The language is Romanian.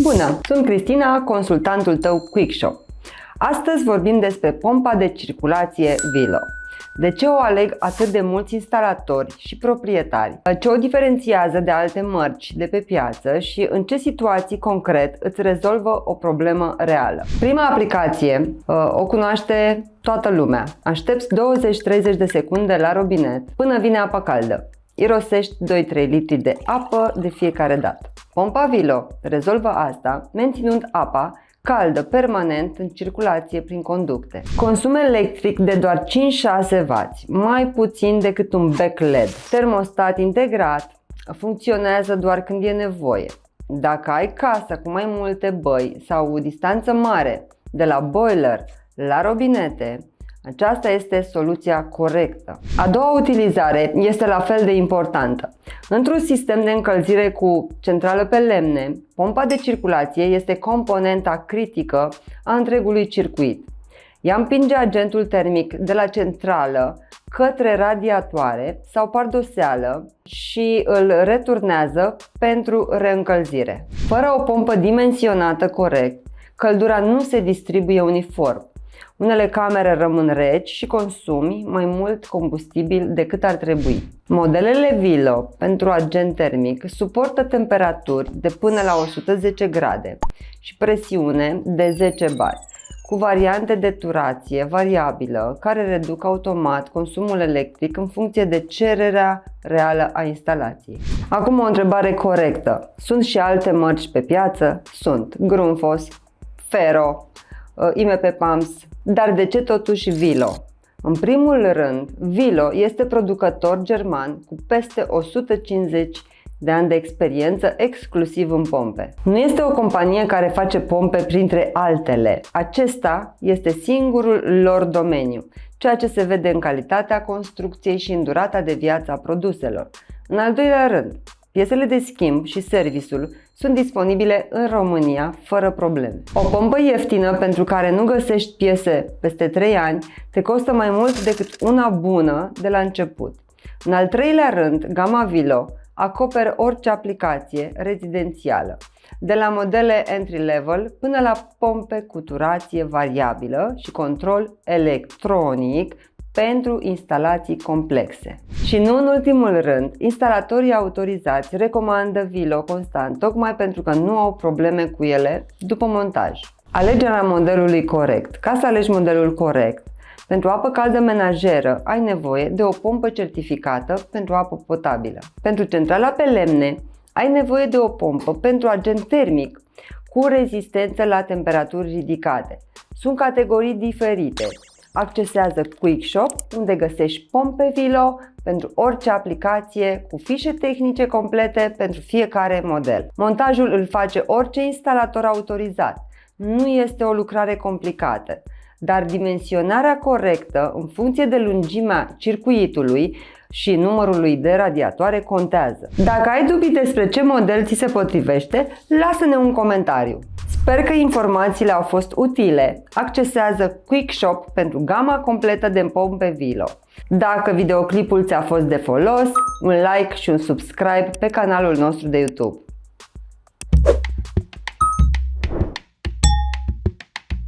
Bună! Sunt Cristina, consultantul tău QuickShop. Astăzi vorbim despre pompa de circulație Vilo. De ce o aleg atât de mulți instalatori și proprietari? Ce o diferențiază de alte mărci de pe piață și în ce situații concret îți rezolvă o problemă reală? Prima aplicație o cunoaște toată lumea. Aștepți 20-30 de secunde la robinet până vine apa caldă. Irosești 2-3 litri de apă de fiecare dată. Pompa Vilo rezolvă asta menținând apa caldă permanent în circulație prin conducte. Consum electric de doar 5-6W, mai puțin decât un bec LED. Termostat integrat, funcționează doar când e nevoie. Dacă ai casa cu mai multe băi sau o distanță mare de la boiler la robinete, aceasta este soluția corectă. A doua utilizare este la fel de importantă. Într-un sistem de încălzire cu centrală pe lemne, pompa de circulație este componenta critică a întregului circuit. Ea împinge agentul termic de la centrală către radiatoare sau pardoseală și îl returnează pentru reîncălzire. Fără o pompă dimensionată corect, căldura nu se distribuie uniform. Unele camere rămân reci și consumi mai mult combustibil decât ar trebui. Modelele Vilo pentru agent termic suportă temperaturi de până la 110 grade și presiune de 10 bar, cu variante de turație variabilă care reduc automat consumul electric în funcție de cererea reală a instalației. Acum o întrebare corectă. Sunt și alte mărci pe piață? Sunt Grundfos, Fero, IMP Pumps, dar de ce totuși Vilo? În primul rând, Vilo este producător german cu peste 150 de ani de experiență exclusiv în pompe. Nu este o companie care face pompe printre altele. Acesta este singurul lor domeniu, ceea ce se vede în calitatea construcției și în durata de viață a produselor. În al doilea rând, piesele de schimb și serviciul sunt disponibile în România fără probleme. O pompă ieftină pentru care nu găsești piese peste 3 ani te costă mai mult decât una bună de la început. În al treilea rând, gama Vilo acoperă orice aplicație rezidențială, de la modele entry-level până la pompe cu turație variabilă și control electronic pentru instalații complexe. Și nu în ultimul rând, instalatorii autorizați recomandă Vilo constant, tocmai pentru că nu au probleme cu ele după montaj. Alegerea modelului corect. Ca să alegi modelul corect, pentru apă caldă menajeră ai nevoie de o pompă certificată pentru apă potabilă. Pentru centrala pe lemne ai nevoie de o pompă pentru agent termic cu rezistență la temperaturi ridicate. Sunt categorii diferite. Accesează QuickShop, unde găsești pompe Vilo pentru orice aplicație, cu fișe tehnice complete pentru fiecare model. Montajul îl face orice instalator autorizat. Nu este o lucrare complicată, dar dimensionarea corectă în funcție de lungimea circuitului și numărului de radiatoare contează. Dacă ai dubii despre ce model ți se potrivește, lasă-ne un comentariu. Sper că informațiile au fost utile. Accesează QuickShop pentru gama completă de pompe Vilo. Dacă videoclipul ți-a fost de folos, un like și un subscribe pe canalul nostru de YouTube.